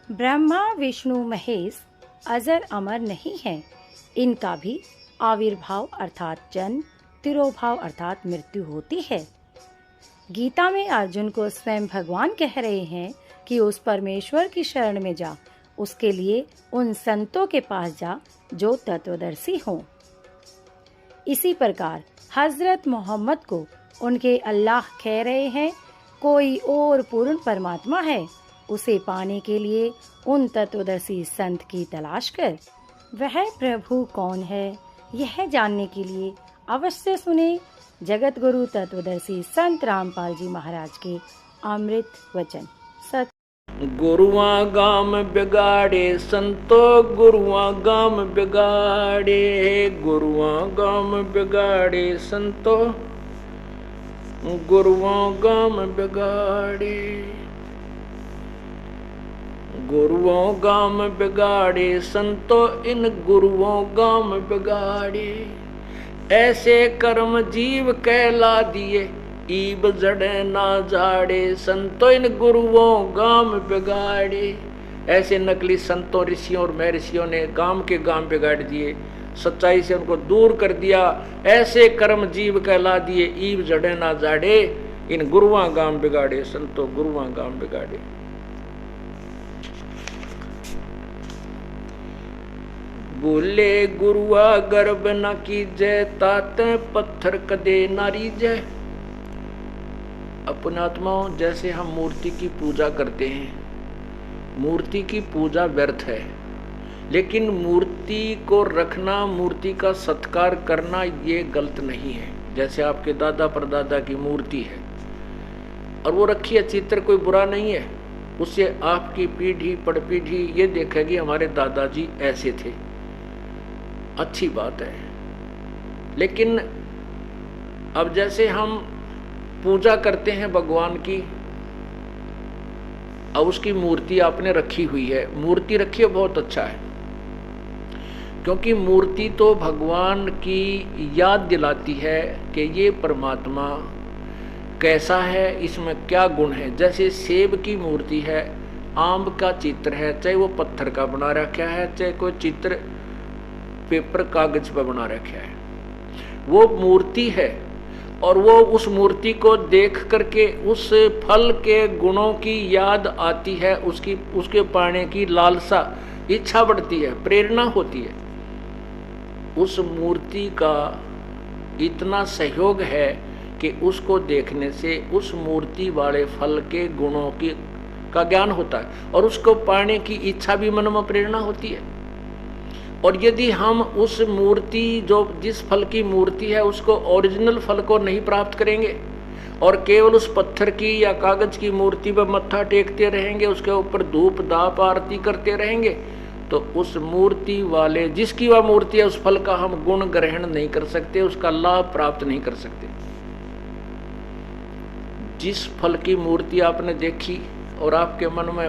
ब्रह्मा विष्णु महेश अजर अमर नहीं है, इनका भी आविर्भाव अर्थात जन्म, तिरोभाव अर्थात मृत्यु होती है। गीता में अर्जुन को स्वयं भगवान कह रहे हैं कि उस परमेश्वर की शरण में जा, उसके लिए उन संतों के पास जा जो तत्वदर्शी हों। इसी प्रकार हजरत मोहम्मद को उनके अल्लाह कह रहे हैं, कोई और पूर्ण परमात्मा है, उसे पाने के लिए उन तत्वदर्शी संत की तलाश कर। वह प्रभु कौन है, यह जानने के लिए अवश्य सुने जगत गुरु तत्वदर्शी संत रामपाल जी महाराज के अमृत वचन। सत गुरुआ गाम बिगाड़े संतो, गुरुआ गाम बिगाड़े, गुरुआ गाम बिगाड़े संतो, गुरुआ गाम बिगाड़े, गुरुओं गाम बिगाड़े संतो, इन गुरुओं गाम बिगाड़े। ऐसे कर्म जीव कहला दिए, ईब जड़े ना जाड़े संतो, इन गुरुओं गाम बिगाड़े। ऐसे नकली संतों ऋषियों और महर्षियों ने गाम के गाम बिगाड़ दिए, सच्चाई से उनको दूर कर दिया। ऐसे कर्म जीव कहला दिए, ईब जड़े ना जाड़े, इन गुरुआ गाम बिगाड़े संतो, गुरुआ गाम बिगाड़े। बोले गुरुआ गर्भ न कीजय, ताते पत्थर कदे नारी जय। अपने आत्माओं, जैसे हम मूर्ति की पूजा करते हैं, मूर्ति की पूजा व्यर्थ है, लेकिन मूर्ति को रखना, मूर्ति का सत्कार करना ये गलत नहीं है। जैसे आपके दादा परदादा की मूर्ति है और वो रखी है, चित्र कोई बुरा नहीं है, उससे आपकी पीढ़ी पड़पीढ़ी ये देखेगी हमारे दादाजी ऐसे थे, अच्छी बात है। लेकिन अब जैसे हम पूजा करते हैं भगवान की, अब उसकी मूर्ति आपने रखी हुई है, मूर्ति रखी है, बहुत अच्छा है, क्योंकि मूर्ति तो भगवान की याद दिलाती है कि ये परमात्मा कैसा है, इसमें क्या गुण है। जैसे सेब की मूर्ति है, आम का चित्र है, चाहे वो पत्थर का बना रखा है, चाहे कोई चित्र पेपर कागज पर बना रखा है, वो मूर्ति है। और वो उस मूर्ति को देख करके उस फल के गुणों की याद आती है, उसके पाने की लालसा, इच्छा बढ़ती है, प्रेरणा होती है। उस मूर्ति का इतना सहयोग है कि उसको देखने से उस मूर्ति वाले फल के गुणों का ज्ञान होता है और उसको पाने की इच्छा भी मन में प्रेरणा होती है। और यदि हम उस मूर्ति, जो जिस फल की मूर्ति है, उसको ओरिजिनल फल को नहीं प्राप्त करेंगे और केवल उस पत्थर की या कागज की मूर्ति पर मत्था टेकते रहेंगे, उसके ऊपर धूप दाप आरती करते रहेंगे, तो उस मूर्ति वाले, जिसकी वह मूर्ति है, उस फल का हम गुण ग्रहण नहीं कर सकते, उसका लाभ प्राप्त नहीं कर सकते। जिस फल की मूर्ति आपने देखी और आपके मन में,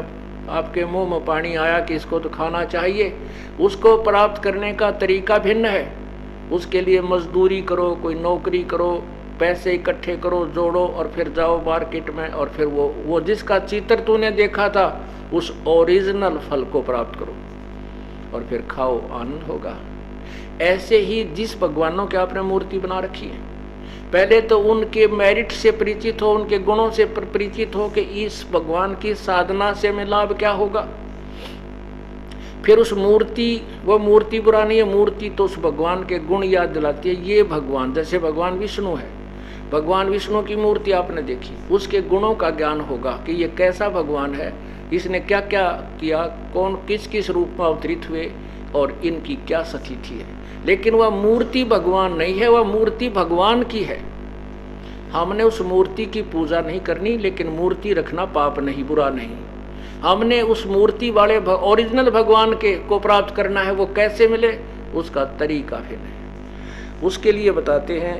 आपके मुंह में पानी आया कि इसको तो खाना चाहिए, उसको प्राप्त करने का तरीका भिन्न है। उसके लिए मजदूरी करो, कोई नौकरी करो, पैसे इकट्ठे करो, जोड़ो और फिर जाओ मार्केट में और फिर वो जिसका चित्र तूने देखा था, उस ओरिजिनल फल को प्राप्त करो और फिर खाओ, आनंद होगा। ऐसे ही जिस भगवानों की आपने मूर्ति बना रखी है, पहले तो उनके मेरिट से परिचित हो, उनके गुणों से परिचित हो कि इस भगवान की साधना से हमें लाभ क्या होगा। फिर उस मूर्ति, वो मूर्ति बुरा नहीं है, मूर्ति तो उस भगवान के गुण याद दिलाती है। ये भगवान, जैसे भगवान विष्णु है, भगवान विष्णु की मूर्ति आपने देखी, उसके गुणों का ज्ञान होगा कि ये कैसा भगवान है, इसने क्या क्या किया, कौन किस किस रूप में अवतरित हुए और इनकी क्या स्थिति है। लेकिन वह मूर्ति भगवान नहीं है, वह मूर्ति भगवान की है। हमने उस मूर्ति की पूजा नहीं करनी, लेकिन मूर्ति रखना पाप नहीं, बुरा नहीं। हमने उस मूर्ति वाले ओरिजिनल भगवान के को प्राप्त करना है। वो कैसे मिले, उसका तरीका फिर है। उसके लिए बताते हैं,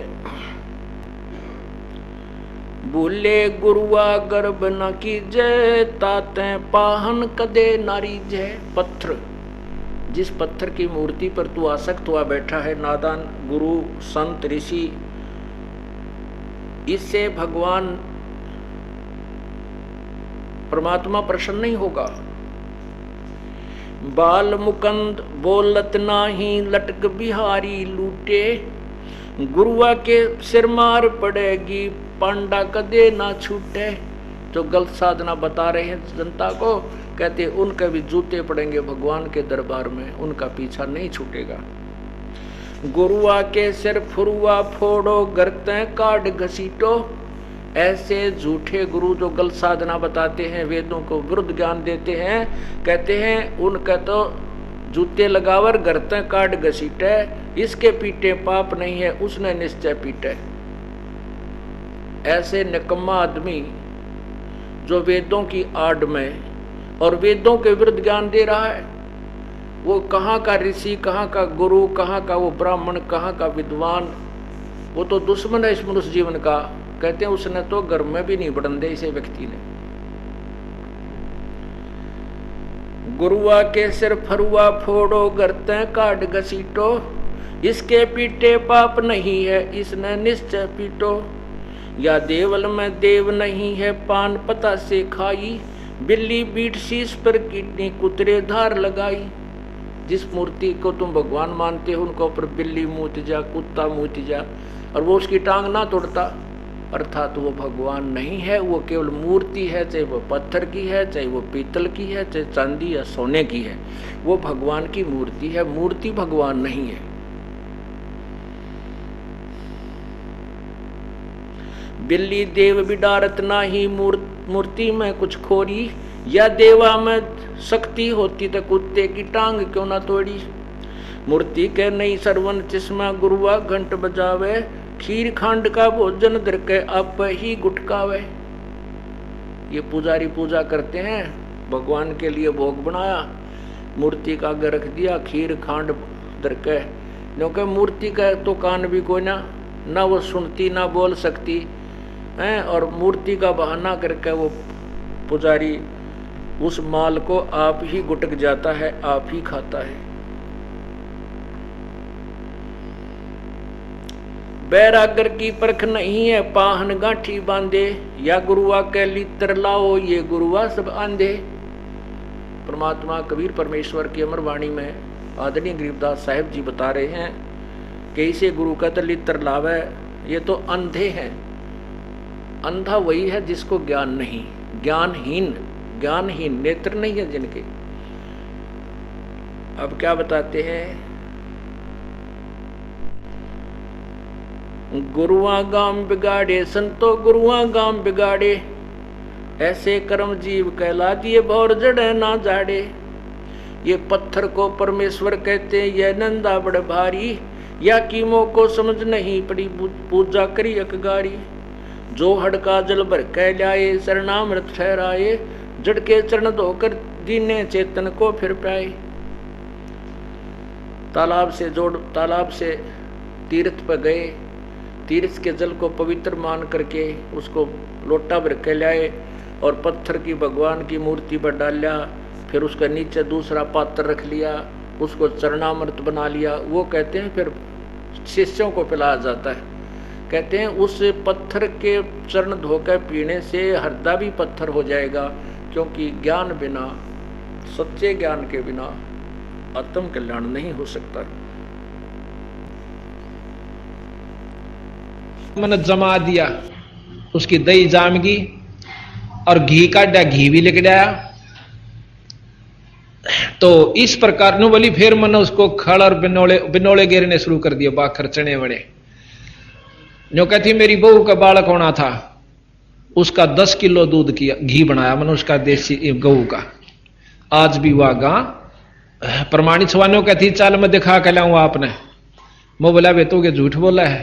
बोले गुरुआ गर्भ न की जय, ताते पाहन कदे नारी जय। पत्थर, जिस पत्थर की मूर्ति पर तू आसक्त हुआ बैठा है, नादान गुरु संत ऋषि, इससे भगवान परमात्मा प्रसन्न नहीं होगा। बाल मुकंद बोलत नाही लटक बिहारी लूटे, गुरुआ के सिर मार पड़ेगी पांडा कदे ना छूटे। जो गलत साधना बता रहे हैं जनता को, कहते उनके भी जूते पड़ेंगे भगवान के दरबार में, उनका पीछा नहीं छूटेगा। गुरुआ के सिर फुरुआ फोड़ो गर्ते काट घसीटो। ऐसे झूठे गुरु जो गलत साधना बताते हैं, वेदों को विरुद्ध ज्ञान देते हैं, कहते हैं उनका तो जूते लगावर गर्ते काट घसीटे, इसके पीटे पाप नहीं है उसने निश्चय पीटे। ऐसे निकम्मा आदमी जो वेदों की आड़ में और वेदों के विरुद्ध ज्ञान दे रहा है, वो कहाँ का ऋषि, कहाँ का गुरु, कहाँ का वो ब्राह्मण, कहाँ का विद्वान, वो तो दुश्मन है इस मनुष्य जीवन का। कहते हैं उसने तो घर में भी नहीं बढ़न दे इसे व्यक्ति ने। गुरुआ के सिर फरुआ फोड़ो गर्ते काट घसीटो, इसके पीटे पाप नहीं है इसने निश्चय पीटो। या देवल में देव नहीं है पान पता से खाई, बिल्ली बीट शीश पर कितनी कुतरे धार लगाई। जिस मूर्ति को तुम भगवान मानते हो उनको ऊपर बिल्ली मूत जा, कुत्ता मूत जा, और वो उसकी टांग ना तोड़ता, अर्थात वो भगवान नहीं है, वो केवल मूर्ति है। चाहे वो पत्थर की है, चाहे वो पीतल की है, चाहे चांदी या सोने की है, वो भगवान की मूर्ति है, मूर्ति भगवान नहीं है। बिल्ली देव बिडारत नाही मूर्ति में कुछ खोरी, या देवा में शक्ति होती तो कुत्ते की टांग क्यों ना तोड़ी। मूर्ति के नहीं सरवन चिस्मा गुरुआ घंट बजावे, खीर खांड का भोजन दर के आप ही गुटकावे। ये पुजारी पूजा करते हैं, भगवान के लिए भोग बनाया, मूर्ति का आगे रख दिया, खीर खांड दर के, क्योंकि मूर्ति का तो कान भी कोई ना वो सुनती ना बोल सकती है, और मूर्ति का बहाना करके वो पुजारी उस माल को आप ही गुटक जाता है, आप ही खाता है। बैरागर की परख नहीं है पाहन गांठी बांधे, या गुरुआ के लित्र लाओ ये गुरुआ सब आंधे। परमात्मा कबीर परमेश्वर की अमर वाणी में आदरणीय गरीबदास साहिब जी बता रहे हैं कि इसे गुरु का तो लित्र लावे, ये तो अंधे हैं। अंधा वही है जिसको ज्ञान नहीं, ज्ञानहीन नेत्र नहीं है जिनके। अब क्या बताते हैं, गुरुआ गाम बिगाड़े संतो गुरुआ गाम बिगाड़े, ऐसे कर्म जीव कहला दिए भौर जड़े ना जाड़े। ये पत्थर को परमेश्वर कहते यह नंदा बड़ भारी, या कीमों को समझ नहीं पड़ी पूजा करी अकगारी। जो हड़का जल भर कह लाए शरणामृत ठहराए, जड़ के चरण धोकर दीने चेतन को फिर पाए। तालाब से तीर्थ पर गए, तीर्थ के जल को पवित्र मान करके उसको लोटा भर के लाए और पत्थर की भगवान की मूर्ति पर डाला, फिर उसके नीचे दूसरा पात्र रख लिया, उसको चरणामृत बना लिया। वो कहते हैं फिर शिष्यों को पिलाया जाता है। कहते हैं उस पत्थर के चरण धोकर पीने से हृदय भी पत्थर हो जाएगा, क्योंकि ज्ञान बिना, सच्चे ज्ञान के बिना आत्म कल्याण नहीं हो सकता। मैंने जमा दिया, उसकी दही जामगी और घी काटा, घी भी लेके आया। तो इस प्रकार नु बोली, फिर मैंने उसको खड़ और बिनोले गिरने शुरू कर दिया, बाखर चने बड़े। जो कहती मेरी बहू का बालक होना था, उसका 10 किलो दूध किया, घी बनाया मैंने उसका, देसी गऊ का। आज भी वह गां प्रमाणित सवानों कहती चल मैं दिखा के लाऊं आपने। मैं बोला वे तो झूठ बोला है,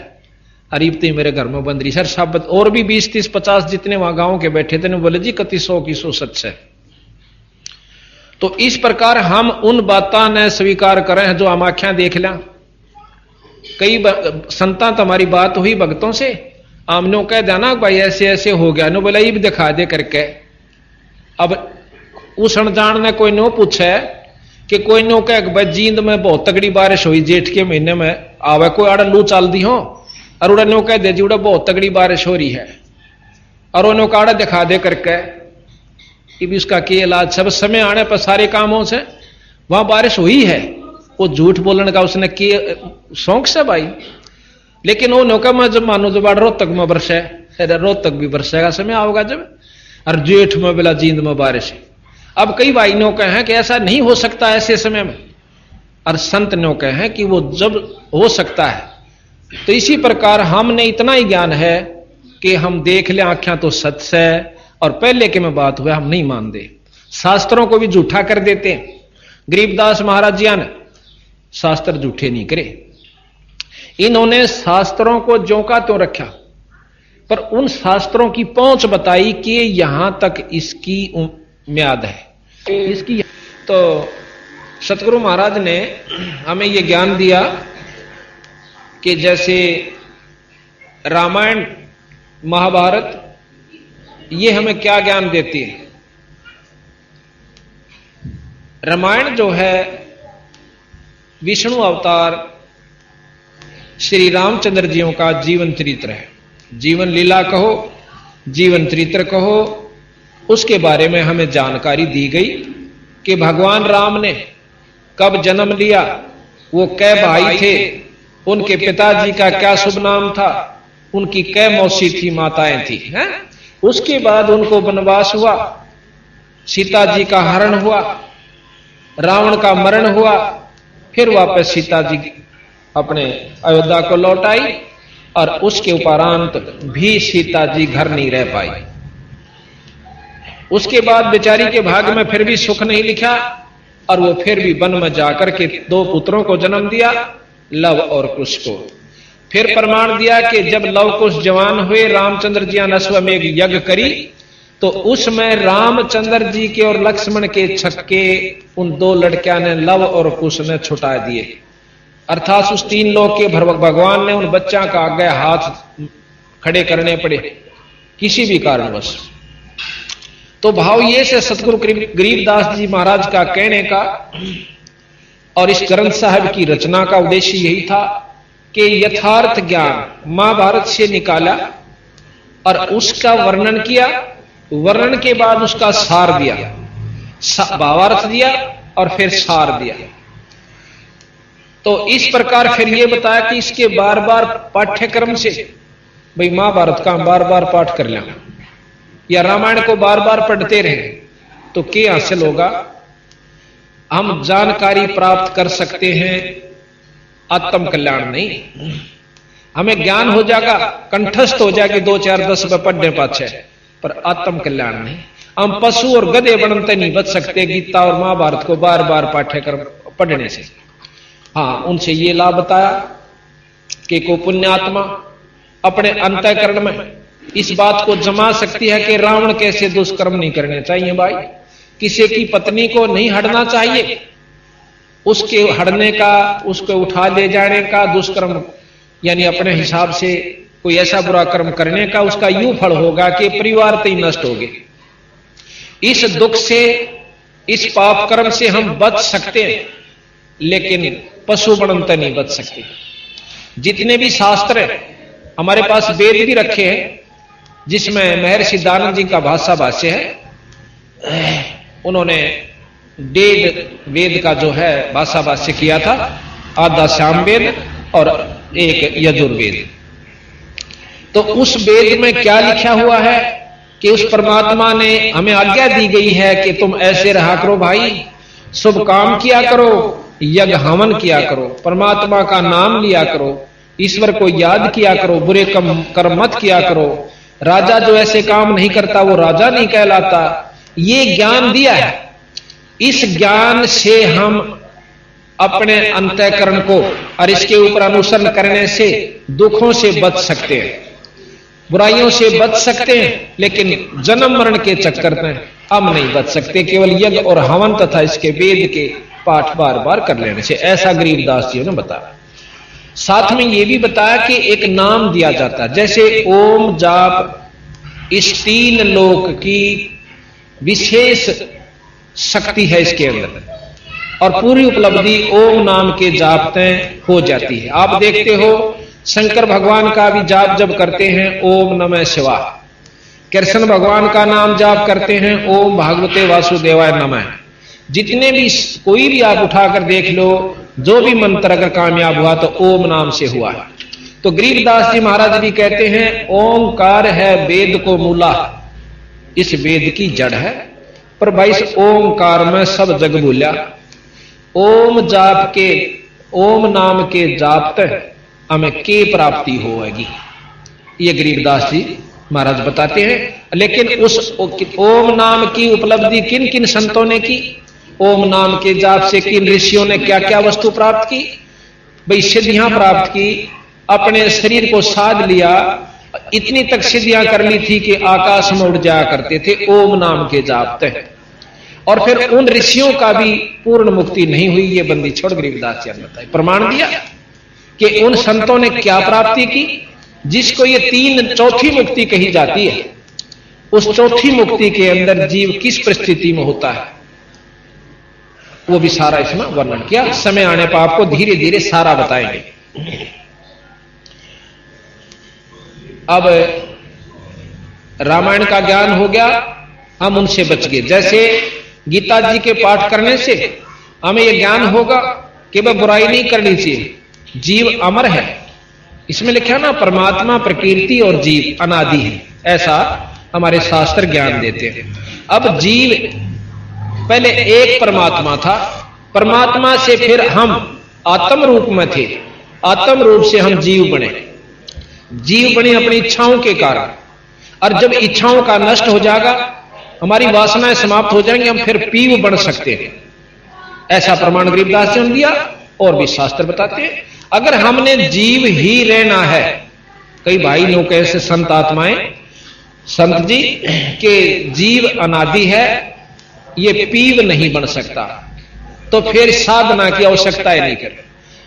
अरीब तो मेरे घर में बंद रही सर शब्द। और भी 20, 30, 50 जितने वहां गांव के बैठे थे, बोले जी कति 100 की 100 सच है। तो इस प्रकार हम उन बातों ने स्वीकार करें जो हम आख्या देख लें। कई संता तुम्हारी बात हुई भक्तों से, आमनो कह देना भाई ऐसे ऐसे हो गया, नो बोला ये भी दिखा दे करके। अब उस अनजान ने कोई नो पूछे कि कोई नो कह भाई जींद में बहुत तगड़ी बारिश हुई जेठ के महीने में, आवे कोई आड़ा लू चल दी हो, और उड़ा नो कह दे जी उड़ा बहुत तगड़ी बारिश हो रही है, और उन्होंने काड़ा दिखा दे करके। ये भी उसका के इलाज सब समय आने पर सारे कामों से वहां बारिश हुई है, वो झूठ बोलने का उसने किए शौक से भाई। लेकिन वो नौका में जब मानो जब रोहतक में बरसे, रोहतक भी बरसेगा समय आओगा जब, और जेठ में बेला जींद में बारिश है। अब कई भाई नौके हैं कि ऐसा नहीं हो सकता ऐसे समय में, और संत नौके हैं कि वो जब हो सकता है। तो इसी प्रकार हमने इतना ही ज्ञान है कि हम देख ले आंखें तो सच है, और पहले के में बात हुए हम नहीं मानते, शास्त्रों को भी झूठा कर देते हैं। गरीबदास महाराज जी ने शास्त्र झूठे नहीं करे, इन्होंने शास्त्रों को ज्यों का त्यों रखा, पर उन शास्त्रों की पहुंच बताई कि यहां तक इसकी म्याद है इसकी। तो सतगुरु महाराज ने हमें यह ज्ञान दिया कि जैसे रामायण महाभारत ये हमें क्या ज्ञान देती है। रामायण जो है विष्णु अवतार श्री रामचंद्र जियों का जीवन चरित्र है। जीवन लीला कहो, जीवन चरित्र कहो, उसके बारे में हमें जानकारी दी गई कि भगवान राम ने कब जन्म लिया, वो कै भाई थे, उनके पिताजी का क्या शुभ नाम था, उनकी कै मौसी थी, माताएं थी, हैं? उसके बाद उनको वनवास हुआ, सीता जी का हरण हुआ, रावण का मरण हुआ, फिर वापस सीता जी अपने अयोध्या को लौट आई, और उसके उपरांत भी सीता जी घर नहीं रह पाई। उसके बाद बेचारी के भाग्य में फिर भी सुख नहीं लिखा, और वो फिर भी वन में जाकर के 2 पुत्रों को जन्म दिया, लव और कुश को। फिर प्रमाण दिया कि जब लव कुश जवान हुए, रामचंद्र जी ने अश्वमेघ यज्ञ करी, तो उसमें रामचंद्र जी के और लक्ष्मण के छक्के उन 2 लड़कियां ने लव और कुश ने छुटा दिए। अर्थात उस 3 लोक के भगवान ने उन बच्चा का आगे हाथ खड़े करने पड़े किसी भी कारणवश। तो भाव ये से सतगुरु गरीबदास जी महाराज का कहने का और इस ग्रंथ साहब की रचना का उद्देश्य यही था कि यथार्थ ज्ञान महाभारत से निकाला और उसका वर्णन किया, वर्णन के बाद उसका सार दिया, भावार्थ दिया और फिर सार दिया। तो इस प्रकार फिर यह बताया कि इसके बार बार पाठ्यक्रम से भाई महाभारत का हम बार बार पाठ कर लें या रामायण को बार बार पढ़ते रहे तो क्या हासिल होगा। हम जानकारी प्राप्त कर सकते हैं, आत्म कल्याण नहीं। हमें ज्ञान हो जाएगा, कंठस्थ हो जाएगी 2 4 10 में पढ़ने पाछे, पर आत्म कल्याण नहीं। हम पशु और गधे बनते नहीं बच सकते गीता और महाभारत को बार बार पाठ्यक्रम पढ़ने से। हाँ, उनसे ये लाभ बताया कि को पुण्यात्मा अपने अंतःकरण में इस बात को जमा सकती है कि रावण कैसे दुष्कर्म नहीं करने चाहिए। भाई, किसी की पत्नी को नहीं हड़ना चाहिए, उसके हड़ने का, उसको उठा ले जाने का, दुष्कर्म यानी अपने हिसाब से कोई ऐसा बुरा कर्म करने का उसका यूं फल होगा कि परिवार तय नष्ट होगे। इस दुख से, इस पाप कर्म से हम बच सकते हैं, लेकिन पशु बनते नहीं बच सकते। जितने भी शास्त्र है हमारे पास, वेद भी रखे हैं जिसमें महर्षि दानव जी का भाषा भाष्य है। उन्होंने 1.5 वेद का जो है भाषा भाष्य किया था, आधा सामवेद और एक यजुर्वेद। तो उस वेद में क्या लिखा हुआ है कि उस परमात्मा ने हमें आज्ञा दी गई है कि तुम ऐसे रहा करो भाई, शुभ काम किया करो, यज्ञ हवन किया करो, परमात्मा का नाम लिया करो, ईश्वर को याद किया करो, बुरे कर्म मत किया करो। राजा जो ऐसे काम नहीं करता वो राजा नहीं कहलाता। ये ज्ञान दिया है। इस ज्ञान से हम अपने अंतःकरण को और इसके ऊपर अनुसरण करने से दुखों से बच सकते हैं, बुराइयों से बच सकते हैं, लेकिन जन्म मरण के चक्कर में हम नहीं बच सकते। केवल यज्ञ और हवन तथा इसके वेद के पाठ बार बार कर लेने से, ऐसा गरीबदास जी ने बताया। साथ में यह भी बताया कि एक नाम दिया जाता है, जैसे ओम जाप इस 3 लोक की विशेष शक्ति है इसके अंदर, और पूरी उपलब्धि ओम नाम के जाप में हो जाती है। आप देखते हो शंकर भगवान का भी जाप जब करते हैं ओम नमः शिवाय, कृष्ण भगवान का नाम जाप करते हैं ओम भागवते वासुदेवाय नमः, जितने भी कोई भी आप उठाकर देख लो, जो भी मंत्र अगर कामयाब हुआ तो ओम नाम से हुआ है। तो गरीबदास जी महाराज भी कहते हैं ओंकार है वेद को मूला, इस वेद की जड़ है, पर भाई इस ओंकार में सब जग भूला। ओम जाप के, ओम नाम के जाप हमें के प्राप्ति होगी, ये गरीबदास जी महाराज बताते हैं। लेकिन उस ओम नाम की उपलब्धि किन किन संतों ने की, ओम नाम के जाप से किन ऋषियों ने क्या क्या वस्तु प्राप्त की, भाई सिद्धियां प्राप्त की, अपने शरीर को साध लिया, इतनी तक सिद्धियां कर ली थी कि आकाश में उड़ जाया करते थे ओम नाम के जाप तक। और फिर उन ऋषियों का भी पूर्ण मुक्ति नहीं हुई, ये बंदी छोड़ गरीबदास जी ने बताया, प्रमाण दिया कि उन संतों ने क्या प्राप्ति की, जिसको ये चौथी मुक्ति कही जाती है। उस चौथी मुक्ति के अंदर जीव किस परिस्थिति में होता है वो भी सारा इसमें वर्णन किया। समय आने पर आपको धीरे धीरे सारा बताएंगे। अब रामायण का ज्ञान हो गया, हम उनसे बच गए। जैसे गीता जी के पाठ करने से हमें यह ज्ञान होगा कि वह बुराई नहीं करनी चाहिए, जीव अमर है। इसमें लिखा ना परमात्मा, प्रकृति और जीव अनादि है, ऐसा हमारे शास्त्र ज्ञान देते हैं। अब जीव पहले एक परमात्मा था, परमात्मा से फिर हम आत्म रूप में थे, आत्म रूप से हम जीव बने। जीव बने अपनी इच्छाओं के कारण, और जब इच्छाओं का नष्ट हो जाएगा, हमारी वासनाएं समाप्त हो जाएंगी, हम फिर पीव बन सकते हैं। ऐसा प्रमाण गरीबदास जी ने दिया और भी शास्त्र बताते हैं। अगर हमने जीव ही रहना है, कई भाई लोग ऐसे संत आत्माएं, संत जी के जीव अनादि है, ये पीव नहीं बन सकता, तो फिर साधना की आवश्यकता ही नहीं कर।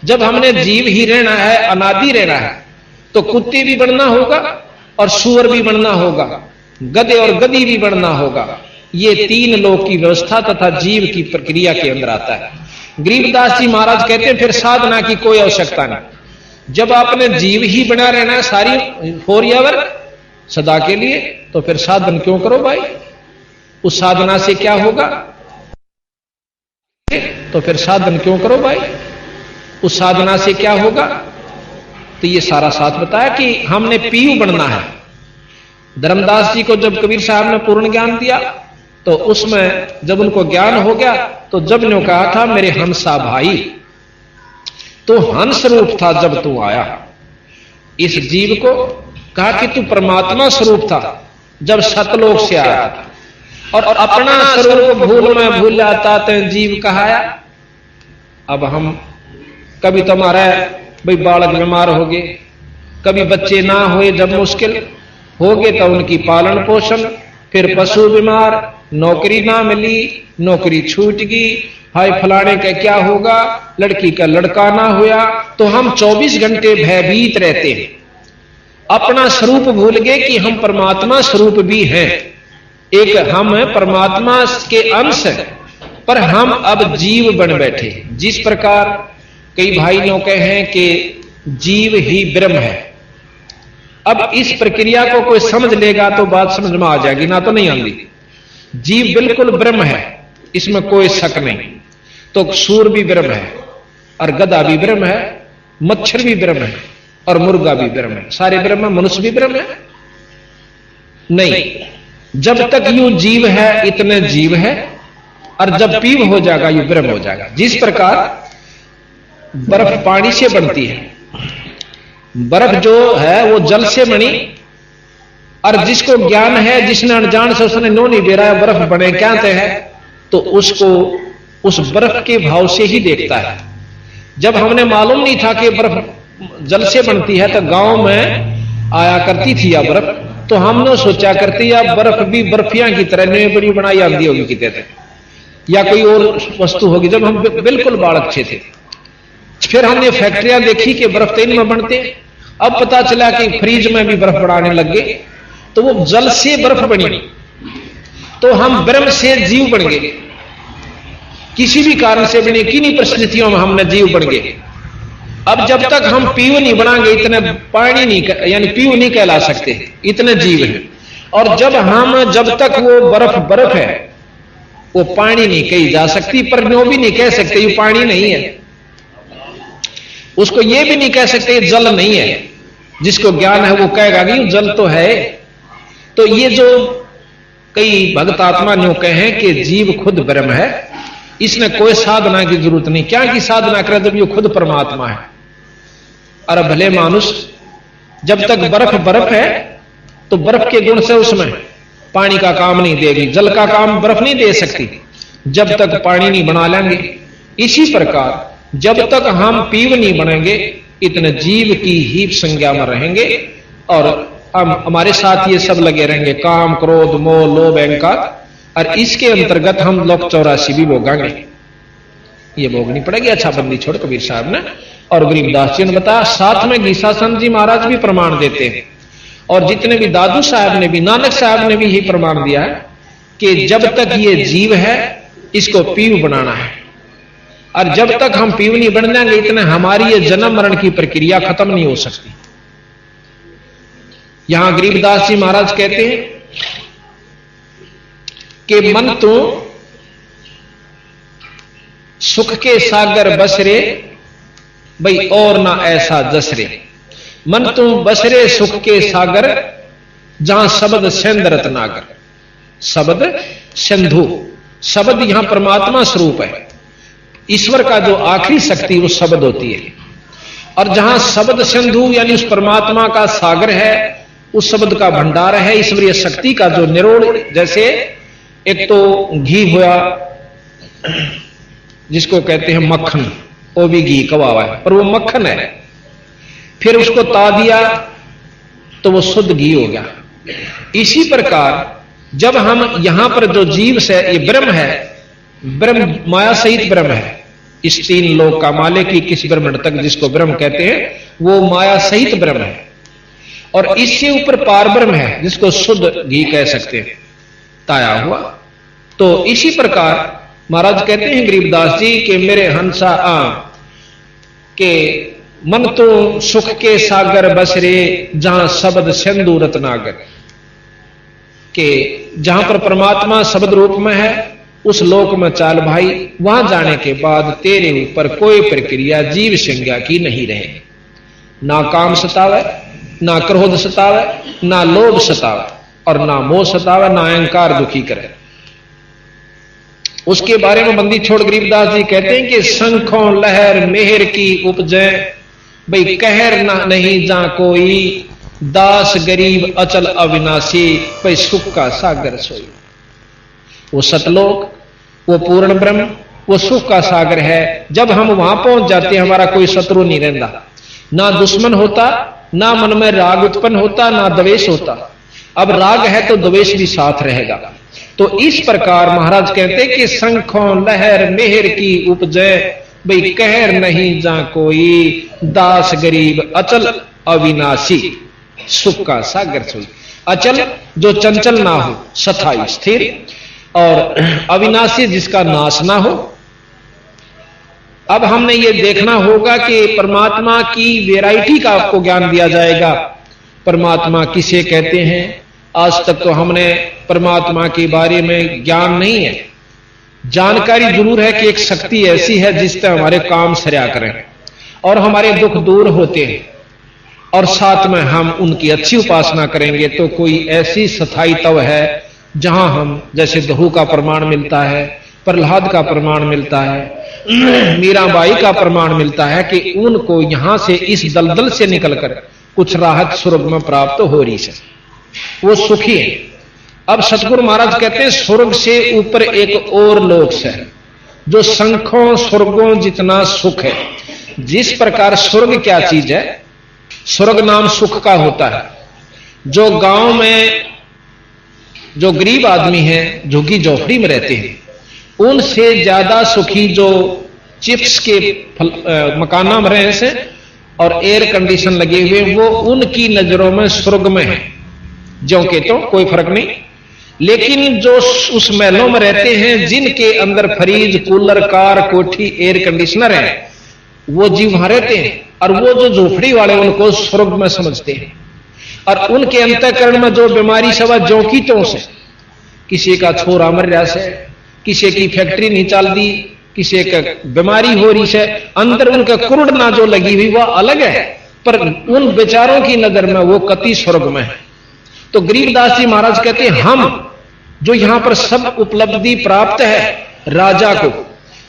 जब हमने जीव ही रहना है, अनादि रहना है, तो कुत्ते भी बनना होगा और सूअर भी बनना होगा, गधे और गधी भी बनना होगा। ये तीन लोक की व्यवस्था तथा जीव की प्रक्रिया के अंदर आता है। गरीबदास जी महाराज कहते हैं फिर साधना की कोई आवश्यकता नहीं। जब आपने जीव ही बना रहना है सारी फॉर एवर सदा के लिए, तो फिर साधन क्यों करो भाई। उस साधना से क्या होगा, तो फिर साधन क्यों करो भाई, उस साधना से क्या होगा। तो ये सारा साथ बताया कि हमने पीयू बनना है। धर्मदास जी को जब कबीर साहब ने पूर्ण ज्ञान दिया, तो उसमें जब उनको ज्ञान हो गया, तो जब ने कहा था मेरे हंसा भाई, तो हंस रूप था जब तू आया। इस जीव को कहा कि तू परमात्मा स्वरूप था जब सतलोक से आया था, और अपना स्वरूप भूल में भूल जाता तो जीव कहाया। अब हम कभी तो हमारा भाई बालक बीमार हो गए, कभी बच्चे ना हुए जब मुश्किल हो गए तो उनकी पालन पोषण, फिर पशु बीमार, नौकरी ना मिली, नौकरी छूट गई, हाय फलाने का क्या होगा, लड़की का लड़का ना हुआ, तो हम 24 घंटे भयभीत रहते हैं। अपना स्वरूप भूल गए कि हम परमात्मा स्वरूप भी हैं। एक हम परमात्मा के अंश हैं, पर हम अब जीव बन बैठे। जिस प्रकार कई भाई लोग कहे कि जीव ही ब्रह्म है। अब इस प्रक्रिया को कोई समझ लेगा तो बात समझ में आ जाएगी, ना तो नहीं आती। जीव बिल्कुल ब्रह्म है, इसमें कोई शक नहीं। तो सूर भी ब्रह्म है, और गधा भी ब्रह्म है, मच्छर भी ब्रह्म है, और मुर्गा भी ब्रह्म है। सारे ब्रह्म है, मनुष्य भी ब्रह्म है। नहीं, जब तक यू जीव है इतने जीव है, और जब पीव हो जाएगा यू ब्रह्म हो जाएगा। जिस प्रकार बर्फ पानी से बनती है, बर्फ जो है वो जल से बनी, और जिसको ज्ञान है, जिसने अनजान से उसने नो नहीं बेरा बर्फ बने क्या है, तो उसको उस बर्फ के भाव से ही देखता है। जब हमने मालूम नहीं था कि बर्फ जल से बनती है, तो गांव में आया करती थी या बर्फ, तो हमने सोचा करती या बर्फ भी बर्फियां की तरह नई बड़ी बनाई आती होगी कितने थे, या कोई और वस्तु होगी। जब हम बिल्कुल बालक थे, फिर हमने फैक्ट्रियां देखी कि बर्फ तेल में बनते। अब पता चला कि फ्रीज में भी बर्फ बनाने लग गए, तो वो जल से बर्फ बनी, तो हम ब्रह्म से जीव बन गए। किसी भी कारण से बने, किन्हीं परिस्थितियों में हमने जीव बन गए। अब जब तक हम पीव नहीं बनाएंगे, इतने पानी नहीं, यानी पीव नहीं कहला सकते, इतने जीव हैं। और जब तक वो बर्फ है, वो पानी नहीं कही जा सकती, पर नो भी नहीं कह सकते ये पानी नहीं है, उसको ये भी नहीं कह सकते ये जल नहीं है। जिसको ज्ञान है वो कहेगा कि जल तो है। तो ये जो कई भक्त आत्मा न्यू कहे कि जीव खुद ब्रह्म है, इसने कोई साधना की जरूरत नहीं। क्या की साधना करे जब ये खुद परमात्मा है। अरे भले मानुष जब तक बर्फ है तो बर्फ के गुण से उसमें पानी का काम नहीं देगी, जल का काम बर्फ नहीं दे सकती जब तक पानी नहीं बना लेंगे। इसी प्रकार जब तक हम पीव नहीं बनेंगे इतने जीव की ही संज्ञा में रहेंगे और हम हमारे साथ ये सब लगे रहेंगे, काम क्रोध मोह लोभ अहंकार, और इसके अंतर्गत हम लोग 84 भी भोगांगे। ये भोगनी पड़ेगी। अच्छा बंदी छोड़ कबीर साहब ने और गरीबदास जी ने बताया। साथ में गीसाचंद जी महाराज भी प्रमाण देते हैं और जितने भी दादू साहब ने भी, नानक साहब ने भी यही प्रमाण दिया है कि जब तक ये जीव है इसको पीव बनाना है, और जब तक हम पीव नहीं बन जाएंगे इतने हमारी ये जन्म मरण की प्रक्रिया खत्म नहीं हो सकती। यहां गरीबदास जी महाराज कहते हैं कि मन तो सुख के सागर बसरे भाई और ना ऐसा जसरे। मन तो बसरे सुख के सागर जहां शब्द सिंध रत्नागर। शब्द सिंधु, शब्द यहां परमात्मा स्वरूप है। ईश्वर का जो आखिरी शक्ति वो शब्द होती है, और जहां शब्द सिंधु यानी उस परमात्मा का सागर है, उस शब्द का भंडार है, ईश्वरीय शक्ति का जो निरोड़, जैसे एक तो घी हुआ जिसको कहते हैं मक्खन, वो भी घी का हुआ है पर वो मक्खन है, फिर उसको ता दिया तो वो शुद्ध घी हो गया। इसी प्रकार जब हम यहां पर जो जीव से ये ब्रह्म है, ब्रह्म माया सहित ब्रह्म है, इस 3 लोक का मालिक की किस ब्रह्म तक जिसको ब्रह्म कहते हैं वो माया सहित ब्रह्म है, और इससे ऊपर पार ब्रह्म है जिसको शुद्ध घी कह सकते हैं, ताया हुआ। तो इसी प्रकार महाराज कहते हैं गरीबदास जी के मेरे हंसा के मन तो सुख के सागर बसरे जहां शब्द सिंधु रत्नागर, के जहां पर परमात्मा शब्द रूप में है उस लोक में चाल भाई, वहां जाने के बाद तेरे ऊपर कोई प्रक्रिया जीव संज्ञा की नहीं रहे। ना काम सतावे, ना क्रोध सतावे, ना लोभ सतावे, और ना मोह सतावे, ना अहंकार दुखी करे। उसके बारे में बंदी छोड़ गरीबदास जी कहते हैं कि शंखों लहर मेहर की उपजे, भाई कहर ना नहीं जा कोई, दास गरीब अचल अविनाशी, भाई सुख का सागर सोई। वो सतलोक, वो पूर्ण ब्रह्म, वो सुख का सागर है। जब हम वहां पहुंच जाते हैं हमारा कोई शत्रु नहीं रहता, ना दुश्मन होता, ना मन में राग उत्पन्न होता, ना द्वेष होता। अब राग है तो द्वेष भी साथ रहेगा। तो इस प्रकार महाराज कहते कि शंखों लहर मेहर की उपजे, भाई कहर नहीं जा कोई, दास गरीब अचल अविनाशी, सुख का सागर सोई। अचल जो चंचल ना हो, सथाई स्थिर, और अविनाशी जिसका नाश ना हो। अब हमने ये देखना होगा कि परमात्मा की वैरायटी का आपको ज्ञान दिया जाएगा। परमात्मा किसे कहते हैं, आज तक तो हमने परमात्मा के बारे में ज्ञान नहीं है। जानकारी जरूर है कि एक शक्ति ऐसी है जिससे हमारे काम सरया करें और हमारे दुख दूर होते हैं, और साथ में हम उनकी अच्छी उपासना करेंगे तो कोई ऐसी स्थायी तव है जहां हम, जैसे दहू का प्रमाण मिलता है, प्रहलाद का प्रमाण मिलता है, मीराबाई का प्रमाण मिलता है कि उनको यहां से इस दलदल से निकलकर कुछ राहत स्वर्ग में प्राप्त हो रही है, वो सुखी है। अब सतगुरु महाराज कहते हैं स्वर्ग से ऊपर एक और लोक है जो शंखों स्वर्गों जितना सुख है। जिस प्रकार स्वर्ग क्या चीज है, स्वर्ग नाम सुख का होता है। जो गांव में जो गरीब आदमी हैं, झुग्गी झोपड़ी में रहते हैं, उनसे ज्यादा सुखी जो चिप्स के मकाना में रहे से और एयर कंडीशन लगे हुए, वो उनकी नजरों में स्वर्ग में है। जो के तो कोई फर्क नहीं, लेकिन जो उस महलों में रहते हैं जिनके अंदर फ्रीज, कूलर, कार, कोठी, एयर कंडीशनर है, वो जीव वहां रहते हैं, और वो जो झोपड़ी वाले उनको स्वर्ग में समझते हैं। और उनके अंतःकरण में जो बीमारी सवा जो की तो से, किसी का छोरा मर रहा से, किसी की फैक्ट्री नहीं चल दी, किसी का बीमारी हो रही है, अंदर उनका कुरुड़ना जो लगी हुई वह अलग है, पर उन बेचारों की नजर में वो कति स्वर्ग में है। तो गरीबदास जी महाराज कहते हैं हम जो यहां पर सब उपलब्धि प्राप्त है राजा को,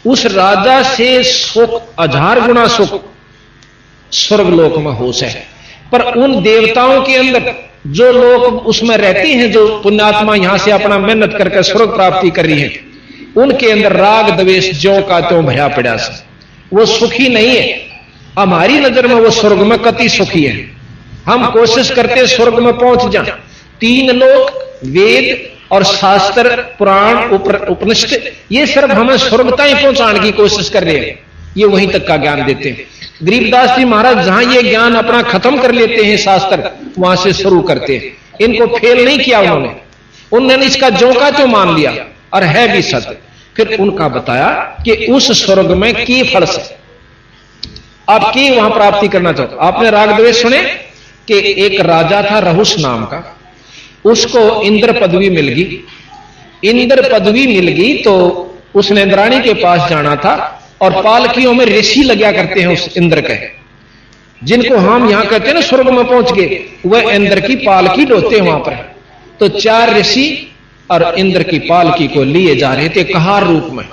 उस राजा से सुख 1000 गुना सुख स्वर्गलोक में हो से है। पर उन देवताओं के अंदर जो लोग उसमें रहते हैं, जो पुण्यात्मा यहां से अपना मेहनत करके स्वर्ग प्राप्ति कर रही है, उनके अंदर राग द्वेष ज्यों का त्यों भया पड़ा से, वो सुखी नहीं है। हमारी नजर में वो स्वर्ग में कति सुखी है। हम कोशिश करते स्वर्ग में पहुंच जाए। 3 लोक वेद और शास्त्र पुराण उपनिषद ये सिर्फ हमें स्वर्ग तक पहुंचाने की कोशिश कर रहे हैं, ये वहीं तक का ज्ञान देते हैं। गरीबदास जी महाराज जहां ये ज्ञान अपना खत्म कर लेते हैं शास्त्र, वहां से शुरू करते हैं। इनको फेल नहीं किया उन्होंने इसका ज्यों का त्यों मान लिया और है भी सत्य। फिर उनका बताया कि उस स्वर्ग में की फल से आप की वहां प्राप्ति करना चाहते। आपने राग द्वेष सुने कि एक राजा था रहुस नाम का, उसको इंद्र पदवी मिल गई। इंद्र पदवी मिल गई तो उसने इंद्राणी के पास जाना था, और पालकियों में ऋषि लगा करते हैं उस इंद्र के, जिनको हम यहां कहते हैं ना स्वर्ग में पहुंच गए, वह इंद्र की पालकी ढोते हैं वहां पर। तो 4 ऋषि और इंद्र की पालकी को लिए जा रहे थे कहार रूप में।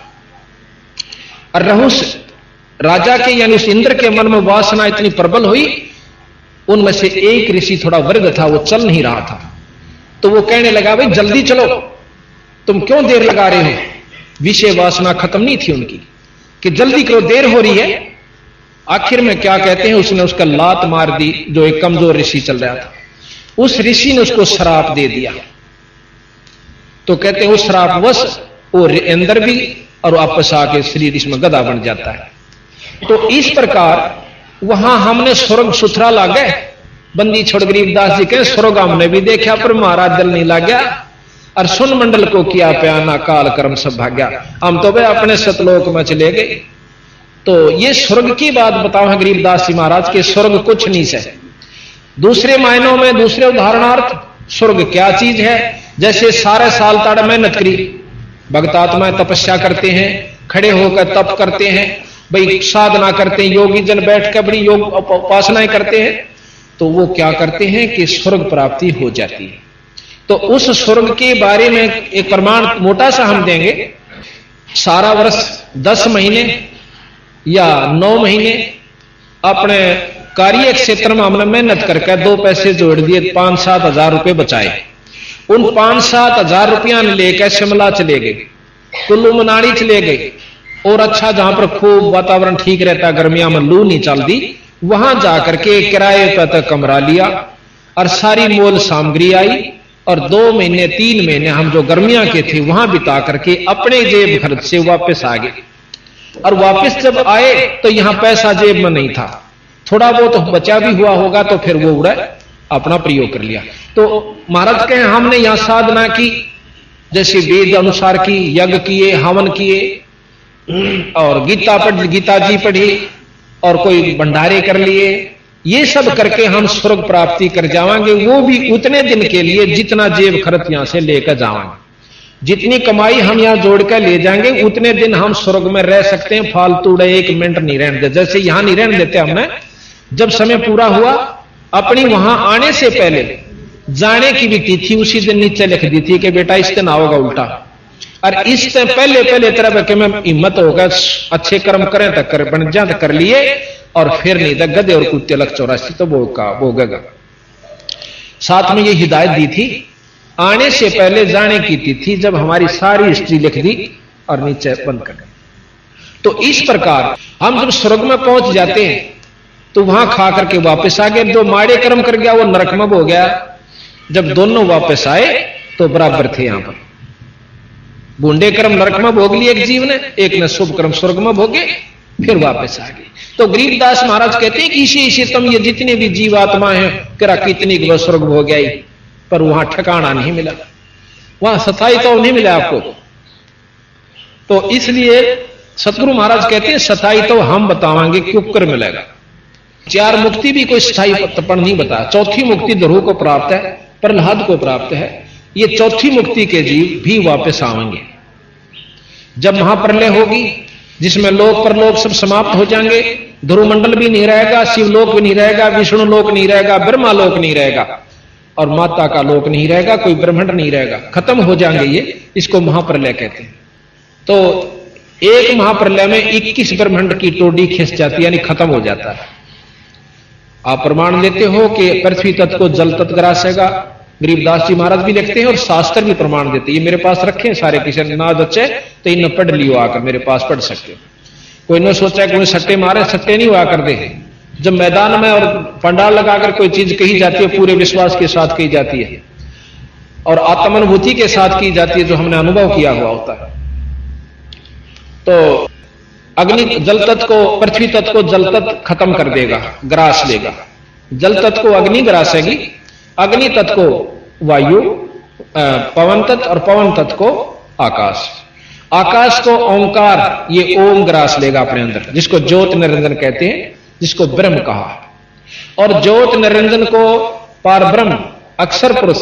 और रहुस राजा के यानी उस इंद्र के मन में वासना इतनी प्रबल हुई, उनमें से एक ऋषि थोड़ा वृद्ध था, वो चल नहीं रहा था। तो वो कहने लगा भाई जल्दी चलो, तुम क्यों देर लगा रहे हो। विषय वासना खत्म नहीं थी उनकी कि जल्दी करो देर हो रही है। आखिर में क्या कहते हैं, उसने उसका लात मार दी जो एक कमजोर ऋषि चल रहा था। उस ऋषि ने उसको श्राप दे दिया। तो कहते हैं उस श्रापवश वो इंद्र भी और वापस आके शरीर इसमें गधा बन जाता है। तो इस प्रकार वहां हमने स्वर्ग सुथरा लागे बंदी छोड़ गरीबदास जी के स्वर्ग हमने भी देखा, पर महाराज दिल नहीं लग गया। और सुन मंडल को किया प्याना काल कर्म सब भाग्या, हम तो भाई अपने सतलोक में चले गए। तो ये स्वर्ग की बात बताओ है गरीबदास जी महाराज के, स्वर्ग कुछ नहीं से। दूसरे मायनों में दूसरे उदाहरणार्थ स्वर्ग क्या चीज है, जैसे सारे साल ताड़ मेहनत करी, भक्तात्माएं तपस्या करते हैं, खड़े होकर तप करते हैं, भाई साधना करते हैं, योगी जन बैठ कर बड़ी योग उपासनाएं करते हैं, तो वो क्या करते हैं कि स्वर्ग प्राप्ति हो जाती है। तो उस स्वर्ग के बारे में एक प्रमाण मोटा सा हम देंगे। सारा वर्ष 10 महीने या 9 महीने अपने कार्य क्षेत्र में हमने मेहनत करके 2 पैसे जोड़ दिए, 5-7 हजार रुपए बचाए। उन 5-7 हजार रुपया लेकर शिमला चले गए, कुल्लू मनाली चले गए, और अच्छा जहां पर खूब वातावरण ठीक रहता, गर्मियां में लू नहीं चलती, वहां जाकर के किराए पर तक कमरा लिया और सारी मोल सामग्री आई, और 2 महीने 3 महीने हम जो गर्मियां के थे वहां बिता करके अपने जेब खर्च से वापस आ गए। और वापस जब आए तो यहां पैसा जेब में नहीं था, थोड़ा बहुत बचा भी हुआ होगा, तो फिर वो उड़ा अपना प्रयोग कर लिया। तो महाराज कहें हमने यहां साधना की, जैसे वेद अनुसार की, यज्ञ किए, हवन किए, और गीता जी पढ़ी, और कोई भंडारे कर लिए, ये सब करके हम स्वर्ग प्राप्ति कर जावांगे। वो भी उतने दिन के लिए जितना जेब खर्च यहां से लेकर जावांगे, जितनी कमाई हम यहां जोड़कर ले जाएंगे उतने दिन हम स्वर्ग में रह सकते हैं। फालतू 1 मिनट नहीं रहने देते, जैसे यहां नहीं रहने देते हमने। जब समय पूरा हुआ, अपनी वहां आने से पहले जाने की भी तिथि उसी दिन नीचे लिख दी थी कि बेटा इस दिन आओगा उल्टा, और इस पहले तरह के में हिम्मत होगा अच्छे कर्म करें तक कर बन जा कर लिए, और फिर नहीं तो गधे और कुत्ते लग 84 तो भोगेगा। साथ में ये हिदायत दी थी, आने से पहले जाने की तिथि, जब हमारी सारी हिस्ट्री लिख दी और नीचे बंद कर दी। तो इस प्रकार हम जब स्वर्ग में पहुंच जाते हैं तो वहां खा करके वापस आ गए। जो माड़े कर्म कर गया वो नरक में हो गया, जब दोनों वापस आए तो बराबर थे। यहां पर बूंदे कर्म नरक में भोग लिए एक जीव ने, एक ने शुभ कर्म स्वर्ग में भोगे, फिर वापस आ गए। तो गरीबदास महाराज कहते हैं कि इसी तुम ये जितने भी जीवात्मा हैं करा कितनी की स्वर्ग भोग आई, पर वहां ठिकाना नहीं मिला, वहां सताई तो नहीं मिला आपको। तो इसलिए सतगुरु महाराज कहते हैं सताई तो हम बतावांगे क्यों कर मिलेगा। 4 मुक्ति भी कोई स्थायी तपन नहीं बताया। 4थी मुक्ति ध्रुव को प्राप्त है, प्रहलाद को प्राप्त है। ये 4थी मुक्ति के जीव भी वापस आएंगे। जब महाप्रलय होगी जिसमें लोक परलोक सब समाप्त हो जाएंगे, ध्रुवमंडल भी नहीं रहेगा, शिवलोक भी नहीं रहेगा, विष्णु लोक नहीं रहेगा, ब्रह्मा लोक नहीं रहेगा और माता का लोक नहीं रहेगा, कोई ब्रह्मांड नहीं रहेगा, खत्म हो जाएंगे ये, इसको महाप्रलय कहते हैं। तो एक महाप्रलय में 21 ब्रह्मांड की टोडी खिंच जाती है, यानी खत्म हो जाता है। आप प्रमाण देते हो कि पृथ्वी तत्व को जल तत्व ग्रासेगा, गरीबदास जी महाराज भी लिखते हैं और शास्त्र भी प्रमाण देते हैं। ये मेरे पास रखे हैं सारे, किसी ने ना बच्चे तो इन्हें पढ़ लियो, आकर मेरे पास पढ़ सकते हो। कोई ने सोचा कि सट्टे मारे, सट्टे नहीं हुआ कर दे। जब मैदान में और पंडाल लगाकर कोई चीज कही जाती है, पूरे विश्वास के साथ कही जाती है और आत्मानुभूति के साथ की जाती है, जो हमने अनुभव किया हुआ होता है। तो अग्नि जल तत्व को, पृथ्वी तत्व को जल तत्व खत्म कर देगा, ग्रास लेगा। जल तत्व को अग्नि ग्रासेगी, अग्नि तत्व को वायु, पवन तत्व और पवन तत्व को आकाश, आकाश को ओंकार, ये ओम ग्रास लेगा अपने अंदर, जिसको ज्योत निरंजन कहते हैं, जिसको ब्रह्म कहा। और ज्योत निरंजन को पार ब्रह्म अक्षर पुरुष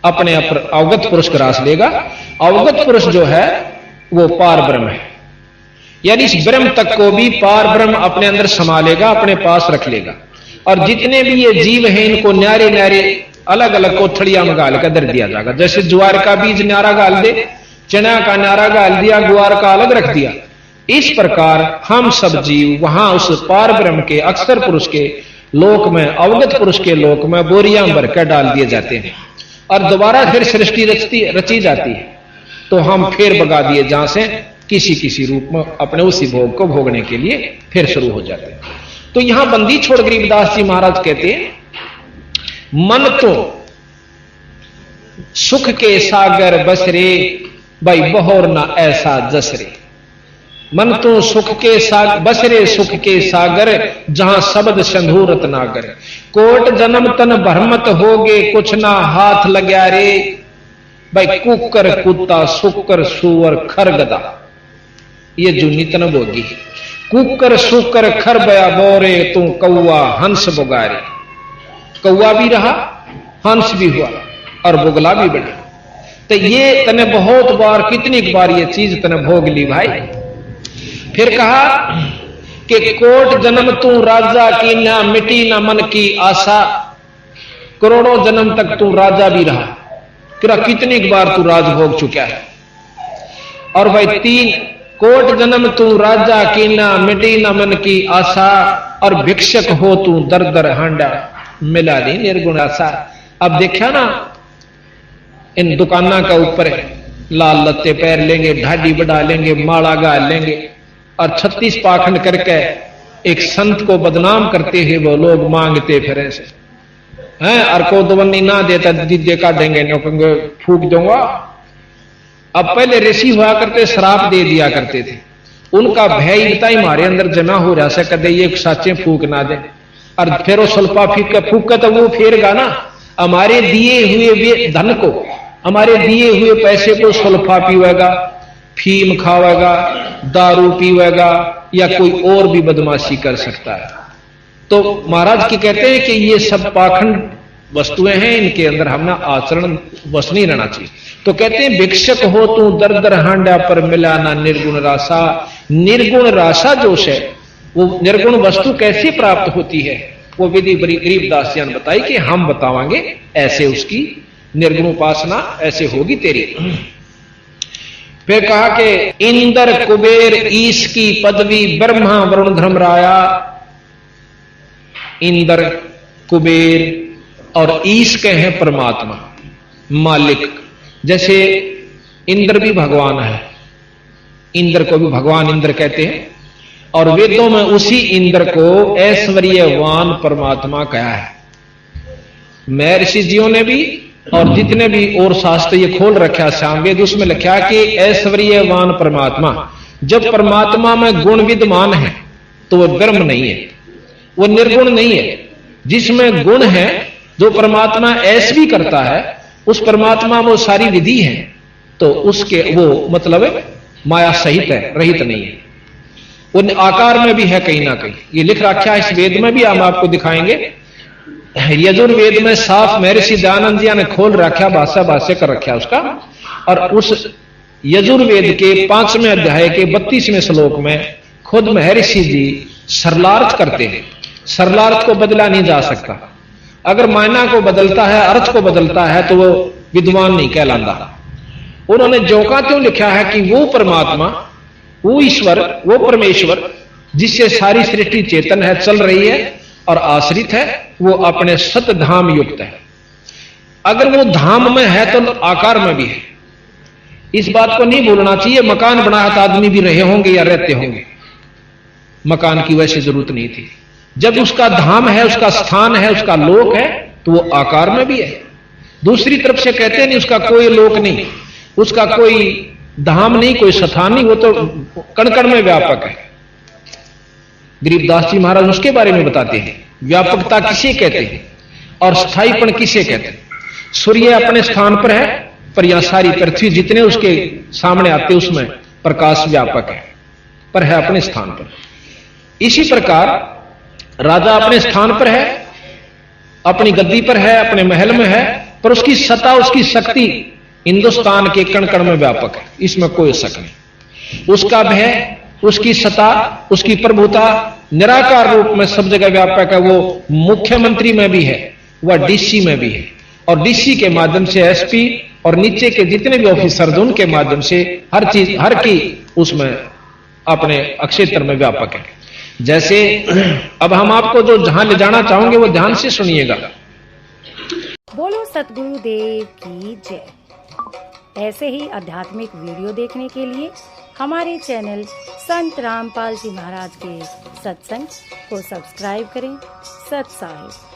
अपने अवगत पुरुष ग्रास लेगा। अवगत पुरुष जो है वो पार ब्रह्म है, यानी इस ब्रह्म तक को भी पार ब्रह्म अपने अंदर समा लेगा, अपने पास रख लेगा। और जितने भी ये जीव हैं इनको न्यारे न्यारे अलग अलग कोथड़ियां में गाल कर दर दिया जाएगा। जैसे ज्वार का बीज न्यारा गाल दे, चना का न्यारा गाल दिया, ग्वार का अलग रख दिया, इस प्रकार हम सब जीव वहां उस पार ब्रह्म के अक्षर पुरुष के लोक में, अवगत पुरुष के लोक में बोरियां भर कर डाल दिए जाते हैं और दोबारा फिर सृष्टि रची जाती है। तो हम फिर भगा दिए जहां से किसी किसी रूप में अपने उसी भोग को भोगने के लिए फिर शुरू हो जाते हैं। तो यहां बंदी छोड़ गरीबदास जी महाराज कहते हैं, मन तो सुख के सागर बसरे, भाई बहोर ना ऐसा जसरे। मन तो सुख के सागर बसरे, सुख के सागर, जहां शब्द संधूरत नागर। कोट जन्म तन भरमत होगे, कुछ ना हाथ लग्या रे। भाई कुकर कुत्ता, सुकर सुअर, खरगदा, ये जो नितन भोगी। कुकर सुकर खर बया बोरे, तू कौआ हंस बुगारे। कौआ भी रहा, हंस भी हुआ और बुगला भी बना। तो ये तने बहुत बार, कितनी बार ये चीज तने भोग ली भाई। फिर कहा कि कोट जन्म तू राजा की, ना मिटी ना मन की आशा। करोड़ों जन्म तक तू राजा भी रहा, कितनी बार तू राज भोग चुका है। और भाई 3 कोट जन्म तू राजा की, ना मिटी ना मन की आशा। और भिक्षक हो तू दर दर हांडा, मिला नहीं निर्गुण आशा। अब देखा ना इन दुकाना का ऊपर लाल लत्ते पैर लेंगे, ढाडी बढ़ा लेंगे, माला गाल लेंगे और 36 पाखंड करके एक संत को बदनाम करते हैं वो लोग मांगते फिर से हैं। और को दवन्नी ना देता दीदे काटेंगे, नौकंगे फूक दूंगा। अब पहले ऋषि हुआ करते, श्राप दे दिया करते थे, उनका भय इतना ही हमारे अंदर जमा हो रहा से कदे ये साचे फूक ना दे। और फिर वो सुल्फा फूक तो वो फेरगा ना, हमारे दिए हुए धन को, हमारे दिए हुए पैसे को सुल्फा पीवेगा, फीम खावेगा, दारू पीवेगा या कोई और भी बदमाशी कर सकता है। तो महाराज की कहते हैं कि ये सब पाखंड वस्तुएं हैं, इनके अंदर हमने आचरण बस नहीं रहना चाहिए। तो कहते हैं भिक्षक हो तू दर दर हांडा, पर मिला ना निर्गुण राशा। निर्गुण राशा जोश है, वो निर्गुण वस्तु कैसे प्राप्त होती है, वो विधि बड़ी गरीबदास जी ने बताई कि हम बतावांगे ऐसे उसकी निर्गुण उपासना ऐसे होगी तेरी। फिर कहा कि इंद्र कुबेर ईश की पदवी, ब्रह्मा वरुण धर्मराया। इंद्र कुबेर और ईश के हैं परमात्मा मालिक। जैसे इंद्र भी भगवान है, इंद्र को भी भगवान इंद्र कहते हैं और वेदों में उसी इंद्र को ऐश्वर्यवान परमात्मा कहा है। महर्षि जियों ने भी और जितने भी और शास्त्र ये खोल रखा सामवेद, उसमें लिखा कि ऐश्वर्यवान परमात्मा, जब परमात्मा में गुण विद्यमान है तो वह ब्रह्म नहीं है, वो निर्गुण नहीं है। जिसमें गुण है, जो परमात्मा ऐश भी करता है, उस परमात्मा में वो सारी विधि है, तो उसके वो मतलब माया सहित है, रहित नहीं है। उन आकार में भी है कहीं ना कहीं, ये लिख रखा है इस वेद में भी, हम आपको दिखाएंगे। यजुर्वेद में साफ महर्षि दयानंद जी ने खोल रखा, भाषा कर रखा उसका। और उस यजुर्वेद के 5वें अध्याय के 32वें श्लोक में खुद महर्षि जी सरलार्थ करते हैं। सरलार्थ को बदला नहीं जा सकता। अगर मायना को बदलता है, अर्थ को बदलता है, तो वो विद्वान नहीं कहलाता। उन्होंने जो का त्यों लिखा है कि वो परमात्मा, वो ईश्वर, वो परमेश्वर जिससे सारी सृष्टि चेतन है, चल रही है और आश्रित है, वो अपने सत धाम युक्त है। अगर वो धाम में है तो आकार में भी है। इस बात को नहीं भूलना चाहिए मकान बनाया तो आदमी भी रहे होंगे या रहते होंगे, मकान की वैसे जरूरत नहीं थी। जब उसका धाम है, उसका स्थान है, उसका लोक है, तो वो आकार में भी है। दूसरी तरफ से कहते नहीं उसका कोई लोक नहीं, उसका कोई धाम नहीं, कोई स्थान नहीं, वो तो कण कण में व्यापक है। गरीबदास जी महाराज उसके बारे में बताते हैं, व्यापकता किसे कहते हैं और स्थायीपन किसे कहते हैं। सूर्य अपने स्थान पर है, पर यह सारी पृथ्वी जितने उसके सामने आते उसमें प्रकाश व्यापक है, पर है अपने स्थान पर। इसी प्रकार राजा अपने स्थान पर है, अपनी गद्दी पर है, अपने महल में है, पर उसकी सत्ता, उसकी शक्ति हिंदुस्तान के कण कण में व्यापक है, इसमें कोई शक नहीं। उसका भय, उसकी सत्ता, उसकी प्रभुता निराकार रूप में सब जगह व्यापक है। वो मुख्यमंत्री में भी है, वह डीसी में भी है, और डीसी के माध्यम से एसपी और नीचे के जितने भी ऑफिसर उनके माध्यम से हर चीज, हर की उसमें अपने क्षेत्र में व्यापक है। जैसे अब हम आपको जो जहां ले जाना चाहोगे वो ध्यान से सुनिएगा। बोलो सतगुरु देव की जय। ऐसे ही आध्यात्मिक वीडियो देखने के लिए हमारे चैनल संत रामपाल जी महाराज के सत्संग को सब्सक्राइब करें। सत साहिब।